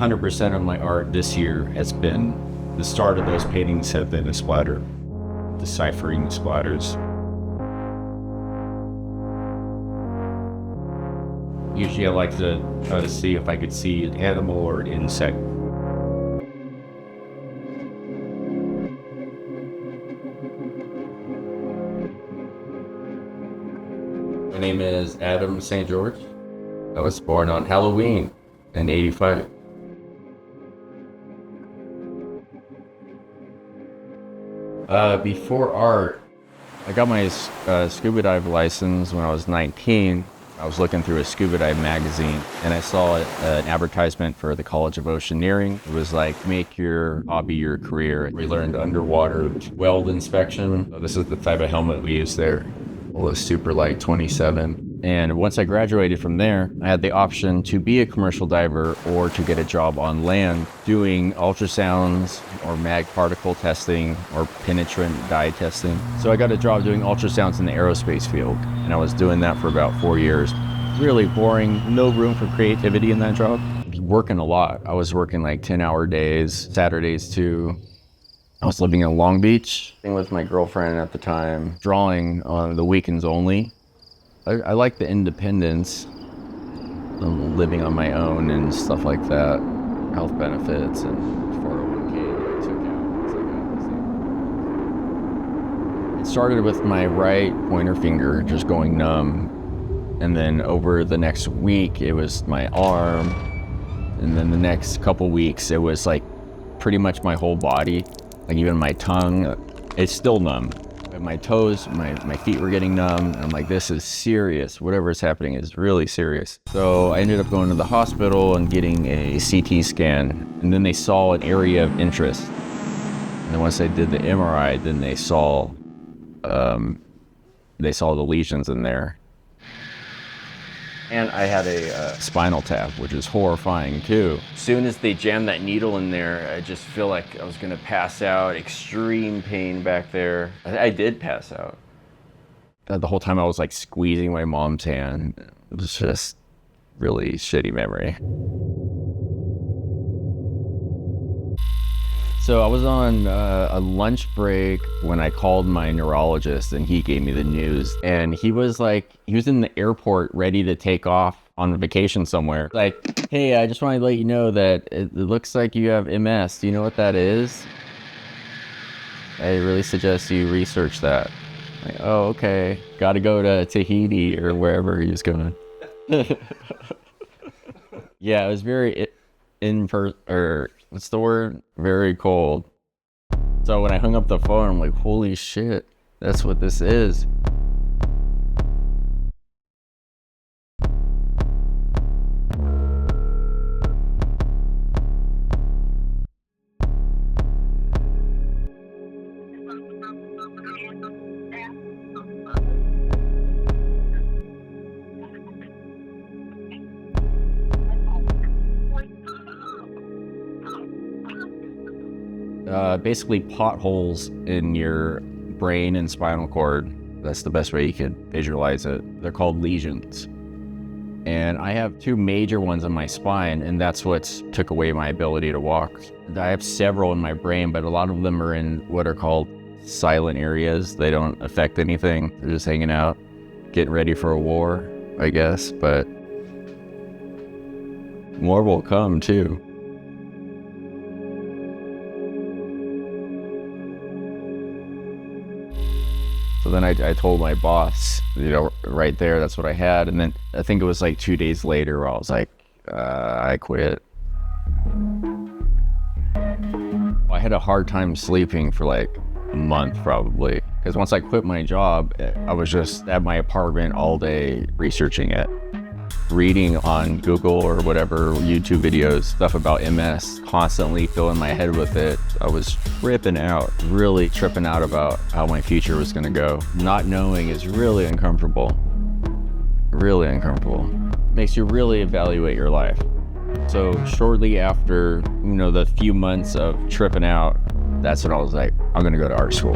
100% of my art this year has been, the start of those paintings have been a splatter, deciphering splatters. Usually I like to try to see if I could see an animal or an insect. My name is Adam St. George. I was born on Halloween in '85. Before art, I got my scuba dive license when I was 19. I was looking through a scuba dive magazine and I saw an advertisement for the College of Oceaneering. It was like, make your hobby your career. We learned underwater weld inspection. So this is the type of helmet we use there. Well, it's super light 27. And once I graduated from there, I had the option to be a commercial diver or to get a job on land doing ultrasounds or mag particle testing or penetrant dye testing. So I got a job doing ultrasounds in the aerospace field, and I was doing that for about 4 years. Really boring, no room for creativity in that job. Working a lot. I was working like 10-hour days, Saturdays too. I was living in Long Beach with my girlfriend at the time, drawing on the weekends only. I like the independence, living on my own and stuff like that, health benefits and 401k that I took out. It started with my right pointer finger just going numb, and then over the next week it was my arm, and then the next couple weeks it was like pretty much my whole body, like even my tongue, it's still numb. My toes, my feet were getting numb. And I'm like, this is serious. Whatever is happening is really serious. So I ended up going to the hospital and getting a CT scan. And then they saw an area of interest. And then once they did the MRI, then they saw the lesions in there. And I had a spinal tap, which is horrifying too. As soon as they jammed that needle in there, I just feel like I was gonna pass out. Extreme pain back there. I did pass out. The whole time I was like squeezing my mom's hand. It was just really shitty memory. So I was on a lunch break when I called my neurologist and he gave me the news. And he was in the airport ready to take off on vacation somewhere. Like, hey, I just wanted to let you know that it looks like you have MS. Do you know what that is? I really suggest you research that. Like, oh, okay. Got to go to Tahiti or wherever he was going. Yeah, it was very what's the word? Very cold. So when I hung up the phone, I'm like, holy shit, that's what this is. Basically potholes in your brain and spinal cord. That's the best way you could visualize it. They're called lesions. And I have 2 major ones on my spine, and that's what took away my ability to walk. I have several in my brain, but a lot of them are in what are called silent areas. They don't affect anything. They're just hanging out, getting ready for a war, I guess, but more will come too. So then I told my boss, right there, that's what I had. And then I think it was like 2 days later where I was like, I quit. I had a hard time sleeping for like a month probably. Because once I quit my job, I was just at my apartment all day researching it. Reading on Google or whatever, YouTube videos, stuff about MS, constantly filling my head with it. I was really tripping out about how my future was gonna go. Not knowing is really uncomfortable. Really uncomfortable. Makes you really evaluate your life. So shortly after, the few months of tripping out, that's when I was like, I'm gonna go to art school.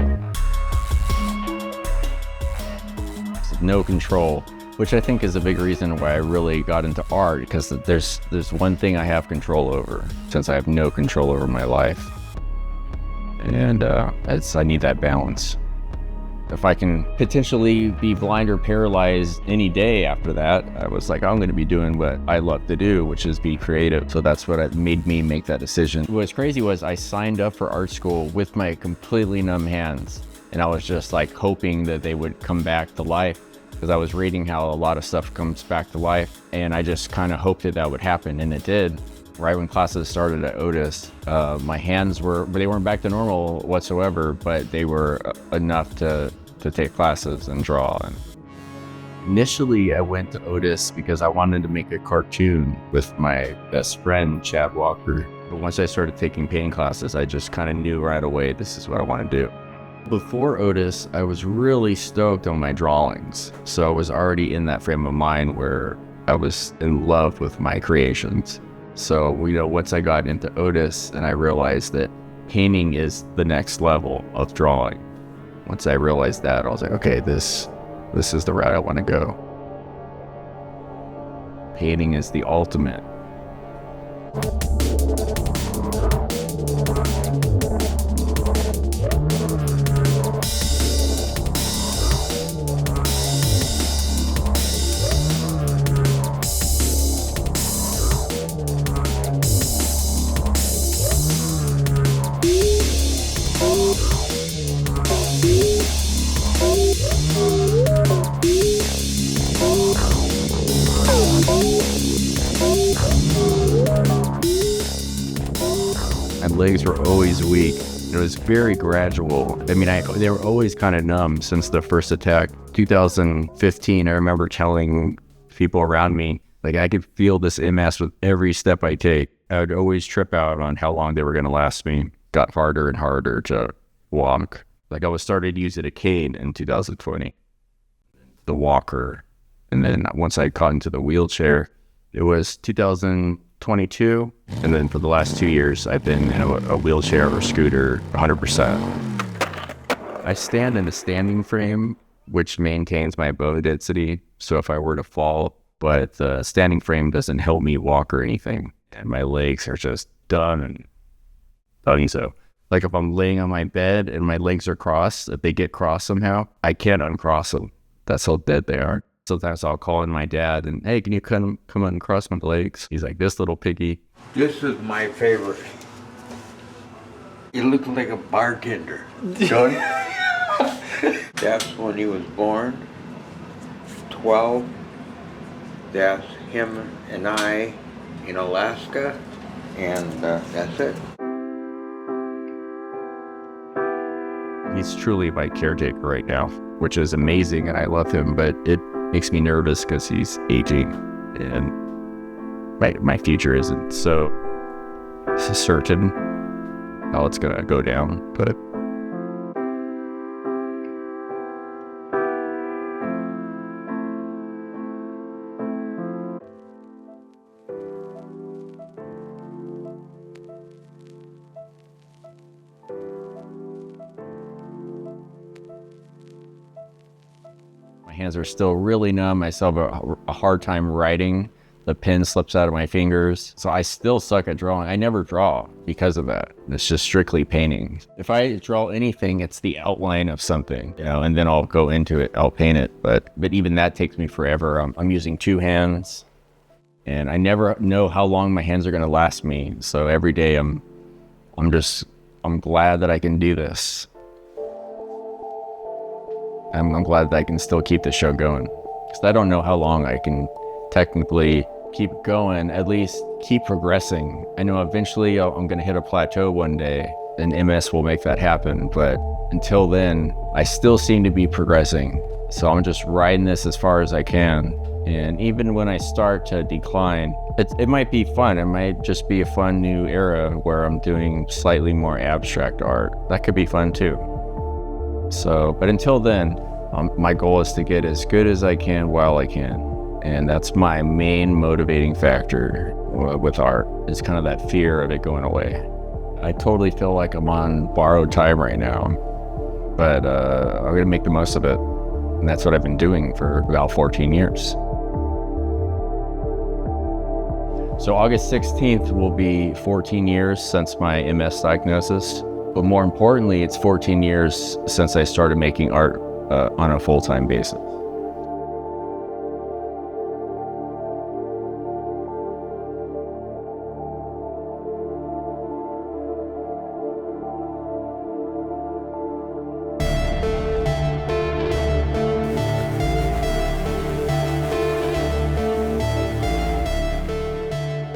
No control. which I think is a big reason why I really got into art, because there's one thing I have control over, since I have no control over my life. And I need that balance. If I can potentially be blind or paralyzed any day after that, I was like, I'm going to be doing what I love to do, which is be creative. So that's what made me make that decision. What's crazy was I signed up for art school with my completely numb hands. And I was just like hoping that they would come back to life, because I was reading how a lot of stuff comes back to life. And I just kind of hoped that would happen, and it did. Right when classes started at Otis, my hands they weren't back to normal whatsoever, but they were enough to take classes and draw. And initially I went to Otis because I wanted to make a cartoon with my best friend, Chad Walker. But once I started taking painting classes, I just kind of knew right away, this is what I want to do. Before Otis, I was really stoked on my drawings. So I was already in that frame of mind where I was in love with my creations. So, once I got into Otis and I realized that painting is the next level of drawing. Once I realized that, I was like, okay, this is the route I want to go. Painting is the ultimate. My legs were always weak. It was very gradual. I mean, they were always kind of numb since the first attack. 2015, I remember telling people around me, like, I could feel this MS with every step I take. I would always trip out on how long they were going to last me. Got harder and harder to walk. Like, I was started to use a cane in 2020, the walker. And then once I got into the wheelchair, it was 2022. And then for the last 2 years, I've been in a wheelchair or scooter 100%. I stand in a standing frame, which maintains my bone density. So if I were to fall, but the standing frame doesn't help me walk or anything. And my legs are just done and done. So like if I'm laying on my bed and my legs are crossed, if they get crossed somehow, I can't uncross them. That's how dead they are. Sometimes I'll call in my dad and, hey, can you come uncross my legs? He's like, this little piggy. This is my favorite. He looks like a bartender. Don't he? That's when he was born. 12. That's him and I in Alaska. And that's it. He's truly my caretaker right now, which is amazing, and I love him, but it makes me nervous because he's aging and my future isn't so certain how it's gonna go down. But my hands are still really numb. I still have a hard time writing. The pen slips out of my fingers. So I still suck at drawing. I never draw because of that. It's just strictly painting. If I draw anything, it's the outline of something, and then I'll go into it, I'll paint it. But even that takes me forever. I'm using two hands and I never know how long my hands are gonna last me. So every day I'm glad that I can do this. I'm glad that I can still keep the show going, because I don't know how long I can technically keep going, at least keep progressing. I know eventually I'm going to hit a plateau one day and MS will make that happen. But until then, I still seem to be progressing. So I'm just riding this as far as I can. And even when I start to decline, it might be fun. It might just be a fun new era where I'm doing slightly more abstract art. That could be fun too. So, but until then, my goal is to get as good as I can while I can. And that's my main motivating factor with art, is kind of that fear of it going away. I totally feel like I'm on borrowed time right now, but I'm gonna make the most of it. And that's what I've been doing for about 14 years. So August 16th will be 14 years since my MS diagnosis. But more importantly, it's 14 years since I started making art on a full-time basis.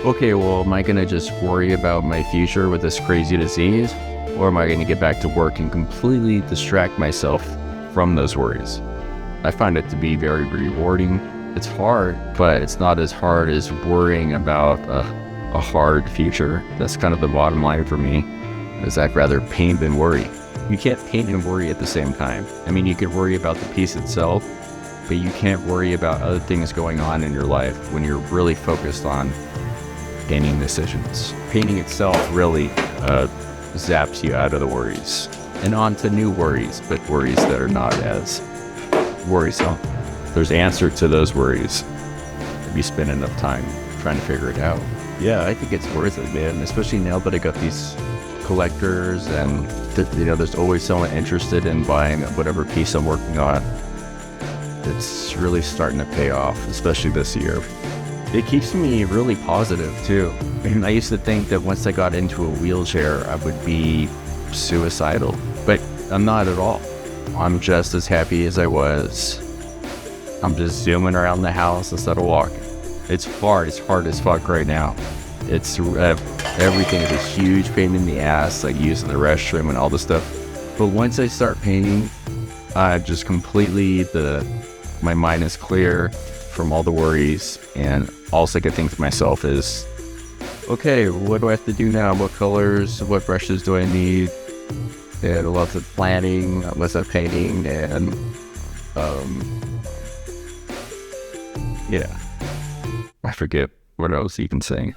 Okay, well, am I gonna just worry about my future with this crazy disease? Or am I gonna get back to work and completely distract myself from those worries? I find it to be very rewarding. It's hard, but it's not as hard as worrying about a hard future. That's kind of the bottom line for me, is I'd rather paint than worry. You can't paint and worry at the same time. I mean, you could worry about the piece itself, but you can't worry about other things going on in your life when you're really focused on painting decisions. Painting itself really zaps you out of the worries and onto new worries, but worries that are not as worrisome. There's answer to those worries if you spend enough time trying to figure it out. Yeah, I think it's worth it, man, especially now that I got these collectors and there's always someone interested in buying whatever piece I'm working on. It's really starting to pay off, especially this year. It keeps me really positive too. And I used to think that once I got into a wheelchair, I would be suicidal, but I'm not at all. I'm just as happy as I was. I'm just zooming around the house instead of walking. It's hard as fuck right now. It's everything is a huge pain in the ass, like using the restroom and all this stuff. But once I start painting, I just completely, my mind is clear from all the worries, and all I can think to myself is, okay, what do I have to do now? What colors, what brushes do I need? And lots of planning, lots of painting, and yeah, I forget what I was even saying.